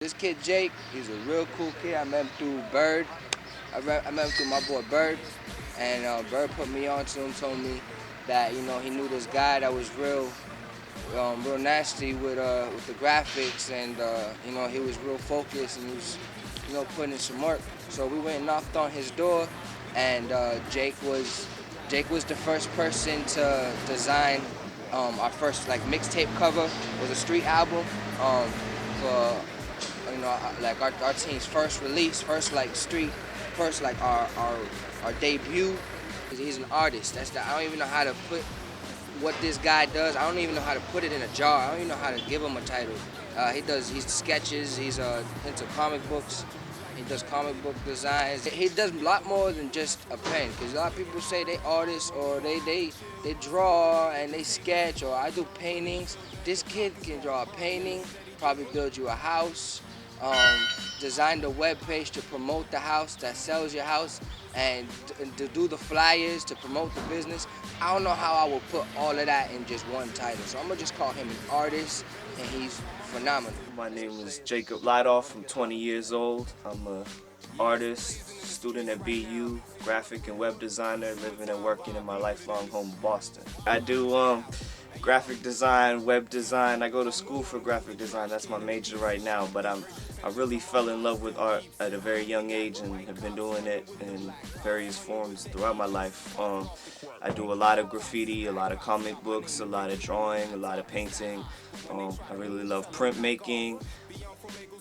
This kid Jake, he's a real cool kid. I met him through Bird. I met him through my boy Bird, and Bird put me on to him, told me that he knew this guy that was real nasty with the graphics, and he was real focused and he was putting in some work. So we went and knocked on his door, and Jake was the first person to design our first like mixtape cover. It was a street album for like our team's first release, first like street, first like our debut. He's an artist. I don't even know how to put what this guy does. I don't even know how to put it in a jar. I don't even know how to give him a title. He's sketches. He's into comic books. He does comic book designs. He does a lot more than just a pen. Because a lot of people say they artists or they draw and they sketch, or I do paintings. This kid can draw a painting, probably build you a house, design the web page to promote the house that sells your house, and to do the flyers to promote the business. I don't know how I will put all of that in just one title. So I'm gonna just call him an artist, and he's phenomenal. My name is Jacob Ladoff. I'm 20 years old. I'm an artist, student at BU, graphic and web designer, living and working in my lifelong home, Boston. I do graphic design, web design. I go to school for graphic design. That's my major right now, but I really fell in love with art at a very young age and have been doing it in various forms throughout my life. I do a lot of graffiti, a lot of comic books, a lot of drawing, a lot of painting. I really love printmaking.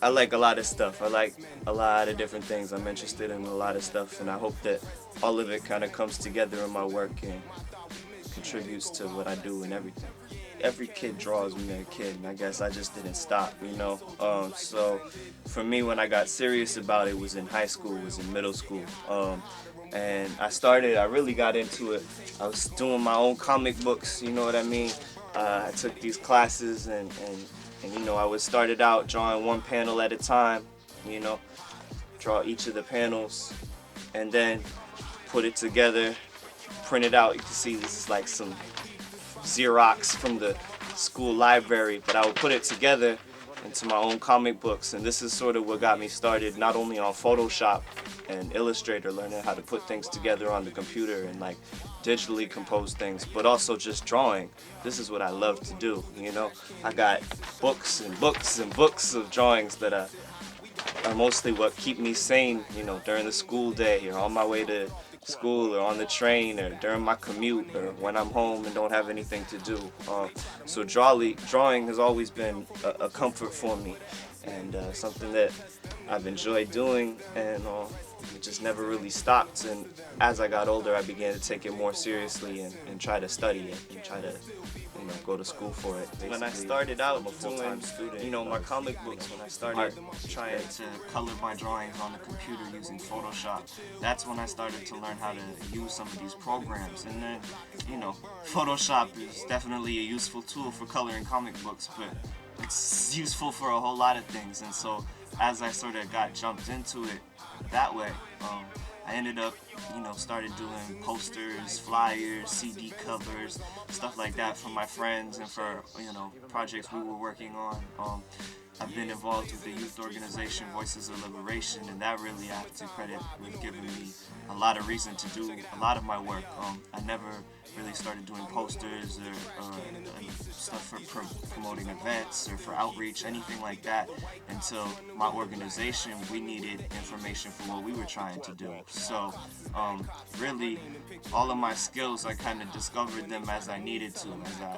I like a lot of stuff. I like a lot of different things. I'm interested in a lot of stuff, and I hope that all of it kind of comes together in my work and contributes to what I do and everything. Every kid draws when they're a kid, and I guess I just didn't stop, So for me, when I got serious about it, was in high school, was in middle school. And I really got into it. I was doing my own comic books, you know what I mean? I took these classes and I was started out drawing one panel at a time, draw each of the panels and then put it together, print it out. You can see this is like some Xerox from the school library, but I would put it together into my own comic books, and this is sort of what got me started, not only on Photoshop and Illustrator, learning how to put things together on the computer and like digitally compose things, but also just drawing. This is what I love to do, I got books and books and books of drawings that are mostly what keep me sane, during the school day or on my way to school or on the train or during my commute or when I'm home and don't have anything to do. So drawing has always been a comfort for me, and something that I've enjoyed doing, and it just never really stopped. And as I got older, I began to take it more seriously and try to study it and try to go to school for it. Basically, when I started out, I'm a full-time student. My comic books, when I started trying to color my drawings on the computer using Photoshop, that's when I started to learn how to use some of these programs. And then, Photoshop is definitely a useful tool for coloring comic books, but it's useful for a whole lot of things. And so as I sort of got jumped into it that way, I ended up, started doing posters, flyers, CD covers, stuff like that for my friends and for, projects we were working on. I've been involved with the youth organization Voices of Liberation, and that really I have to credit with giving me a lot of reason to do a lot of my work. I never really started doing posters or stuff for promoting events or for outreach, anything like that, until my organization, we needed information for what we were trying to do. So really, all of my skills, I kind of discovered them as I needed to,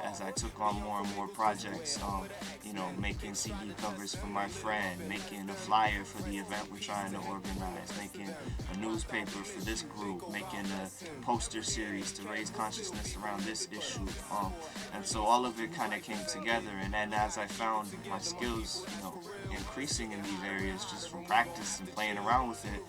as I took on more and more projects, making CD covers for my friend, making a flyer for the event we're trying to organize, making a newspaper for this group, making a poster series to raise consciousness around this issue. And so all of it kind of came together, and then as I found my skills, increasing in these areas just from practice and playing around with it,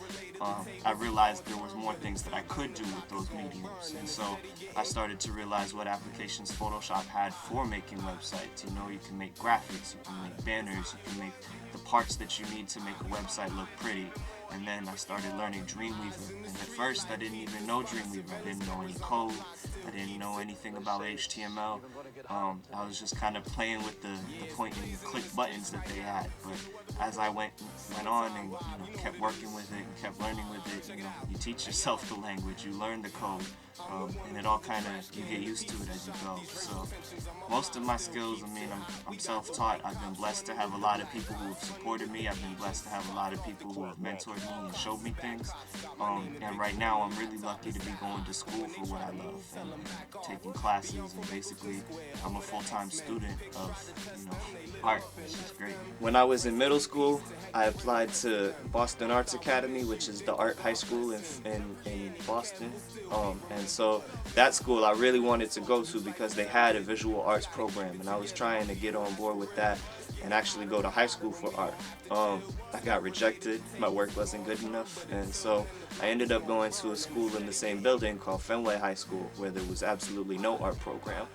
I realized there was more things that I could do with those mediums. And so I started to realize what applications Photoshop had for making websites. You can make graphics, you can make banners, you can make the parts that you need to make a website look pretty. And then I started learning Dreamweaver, and at first I didn't even know Dreamweaver. I didn't know any code, I didn't know anything about HTML, I was just kind of playing with the point and click buttons that they had. But as I went on and kept working with it and kept learning with it, you teach yourself the language, you learn the code, and it all kind of, you get used to it as you go. So most of my skills, I'm self-taught. I've been blessed to have a lot of people who have supported me. I've been blessed to have a lot of people who have mentored me and showed me things. And right now I'm really lucky to be going to school for what I love and taking classes, and basically I'm a full-time student of art, which is great. When I was in middle school, I applied to Boston Arts Academy, which is the art high school in Boston. And so that school I really wanted to go to because they had a visual arts program, and I was trying to get on board with that and actually go to high school for art. I got rejected, my work wasn't good enough, and so I ended up going to a school in the same building called Fenway High School, where there was absolutely no art program,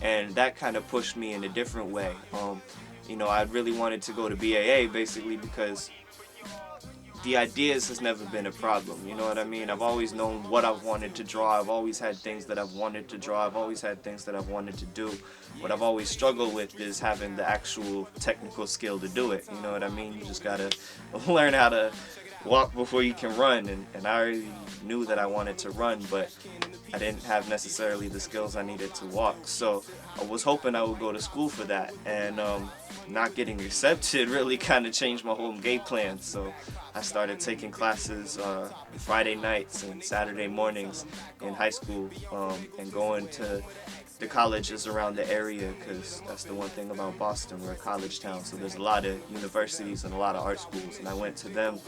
and that kind of pushed me in a different way. I really wanted to go to BAA basically because the ideas has never been a problem, you know what I mean? I've always known what I've wanted to draw. I've always had things that I've wanted to draw. I've always had things that I've wanted to do. What I've always struggled with is having the actual technical skill to do it, you know what I mean? You just gotta learn how to walk before you can run, and I already knew that I wanted to run, but I didn't have necessarily the skills I needed to walk. So I was hoping I would go to school for that, and not getting accepted really kind of changed my whole game plan. So I started taking classes Friday nights and Saturday mornings in high school, and going to the colleges around the area, because that's the one thing about Boston, we're a college town, so there's a lot of universities and a lot of art schools, and I went to them,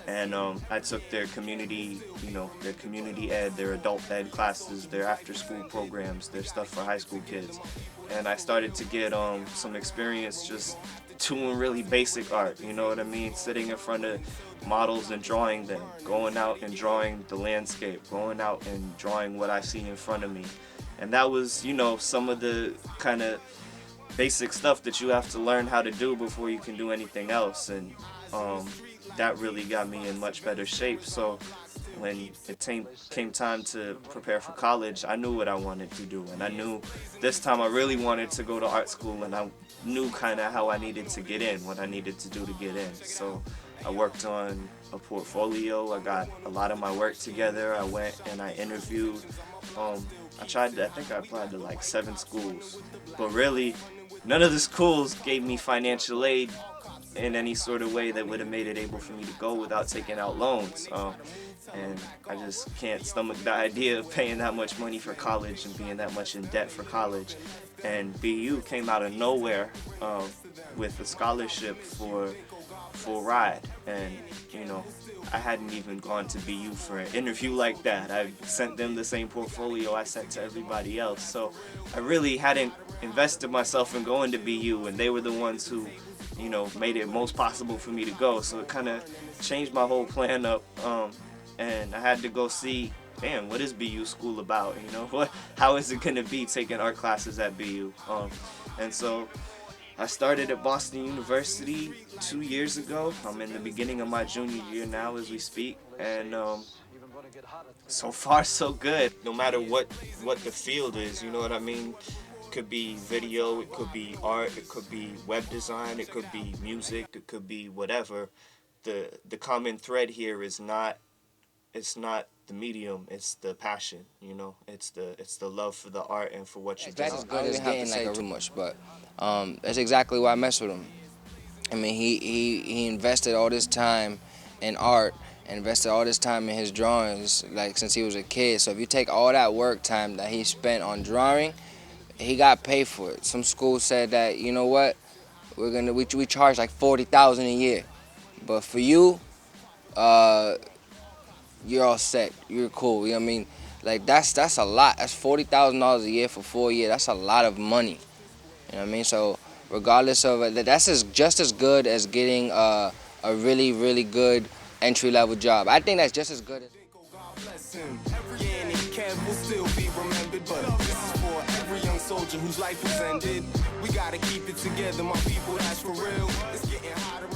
and I took their community, their community ed, their adult ed classes, their after school programs, their stuff for high school kids, and I started to get some experience just doing really basic art, you know what I mean, sitting in front of models and drawing them, going out and drawing the landscape, going out and drawing what I see in front of me. And that was, some of the kind of basic stuff that you have to learn how to do before you can do anything else. And that really got me in much better shape. So when it came time to prepare for college, I knew what I wanted to do. And I knew this time I really wanted to go to art school, and I knew kind of how I needed to get in, what I needed to do to get in. So I worked on a portfolio. I got a lot of my work together. I went and I interviewed. I think I applied to like 7 schools, but really none of the schools gave me financial aid in any sort of way that would have made it able for me to go without taking out loans. And I just can't stomach the idea of paying that much money for college and being that much in debt for college. And BU came out of nowhere with a scholarship for full ride, and I hadn't even gone to BU for an interview like that. I sent them the same portfolio I sent to everybody else, so I really hadn't invested myself in going to BU, and they were the ones who made it most possible for me to go. So it kind of changed my whole plan up, and I had to go see, man, what is BU school about? How is it gonna be taking art classes at BU? And so I started at Boston University 2 years ago. I'm in the beginning of my junior year now as we speak, and so far so good. No matter what the field is, you know what I mean? It could be video, it could be art, it could be web design, it could be music, it could be whatever. The common thread here is it's not the medium, it's the passion, it's the love for the art and for what you do. That's as good as getting like too much, but that's exactly why I mess with him. I mean, he invested all this time in art, invested all this time in his drawings, like since he was a kid. So if you take all that work time that he spent on drawing, he got paid for it. Some schools said that, you know what, we charge like $40,000 a year, but for you, you're all set. You're cool. You know what I mean? Like that's a lot. That's $40,000 a year for 4 years. That's a lot of money. You know what I mean? So regardless of it, that's just as good as getting a really, really good entry-level job. I think that's just as good as. Will still be remembered, but this is for every young soldier whose life was ended. We gotta keep it together, my people, that's for real. It's getting hotter.